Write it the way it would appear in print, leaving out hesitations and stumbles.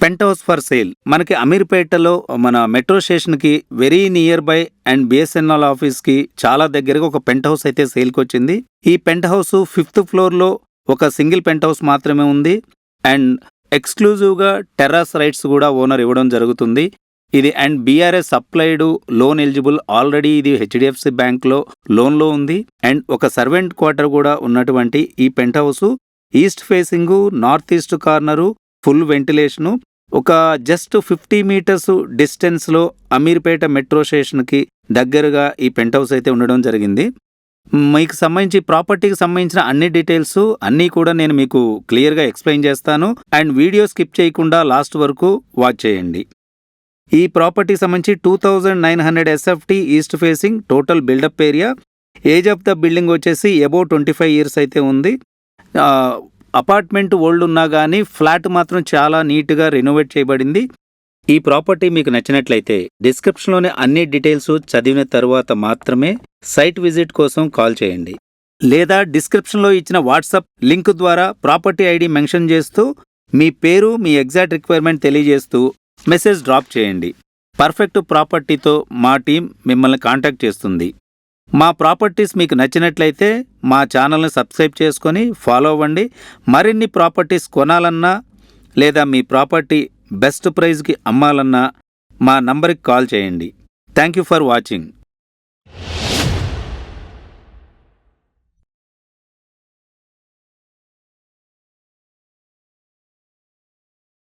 Pent house for sale మనకి అమీర్పేటలో మన మెట్రో స్టేషన్కి very near by and BSNL ఆఫీస్కి చాలా దగ్గరగా ఒక పెంట్ హౌస్ అయితే సేల్కి వచ్చింది. ఈ పెంట్ హౌస్ 5th ఫ్లోర్లో ఒక సింగిల్ పెంట్ హౌస్ మాత్రమే ఉంది అండ్ ఎక్స్క్లూజివ్గా టెర్రస్ రైట్స్ కూడా ఓనర్ ఇవ్వడం జరుగుతుంది. ఇది and BRS applied loan eligible, already ఇది హెచ్డిఎఫ్సి బ్యాంక్లో లోన్లో ఉంది అండ్ ఒక సర్వెంట్ క్వార్టర్ కూడా ఉన్నటువంటి ఈ penthouse east facing, north east corner, full ventilation, ఒక జస్ట్ 50 మీటర్స్ డిస్టెన్స్లో అమీర్పేట మెట్రో స్టేషన్కి దగ్గరగా ఈ పెంట్ హౌస్ అయితే ఉండడం జరిగింది. మీకు సంబంధించి ప్రాపర్టీకి సంబంధించిన అన్ని డీటెయిల్స్ అన్నీ కూడా నేను మీకు క్లియర్గా ఎక్స్ప్లెయిన్ చేస్తాను అండ్ వీడియో స్కిప్ చేయకుండా లాస్ట్ వరకు వాచ్ చేయండి. ఈ ప్రాపర్టీకి సంబంధించి 2900 SFT east facing, total built up area, age of the building వచ్చేసి అబౌవ్ 25 ఇయర్స్ అయితే ఉంది. అపార్ట్మెంట్ ఓల్డ్ ఉన్నా కానీ ఫ్లాట్ మాత్రం చాలా నీట్గా రెనోవేట్ చేయబడింది. ఈ ప్రాపర్టీ మీకు నచ్చినట్లయితే డిస్క్రిప్షన్లోని అన్ని డీటెయిల్స్ చదివిన తర్వాత మాత్రమే సైట్ విజిట్ కోసం కాల్ చేయండి, లేదా డిస్క్రిప్షన్లో ఇచ్చిన వాట్సాప్ లింక్ ద్వారా ప్రాపర్టీ ఐడి మెన్షన్ చేస్తూ మీ పేరు, మీ ఎగ్జాక్ట్ రిక్వైర్మెంట్ తెలియజేస్తూ మెసేజ్ డ్రాప్ చేయండి. పర్ఫెక్ట్ ప్రాపర్టీతో మా టీం మిమ్మల్ని కాంటాక్ట్ చేస్తుంది. మా ప్రాపర్టీస్ మీకు నచ్చినట్లయితే మా ఛానల్ని సబ్స్క్రైబ్ చేసుకొని ఫాలో అవ్వండి. మరిన్ని ప్రాపర్టీస్ కొనాలన్నా లేదా మీ ప్రాపర్టీ బెస్ట్ ప్రైస్కి అమ్మాలన్నా మా నంబర్కి కాల్ చేయండి. Thank you for watching.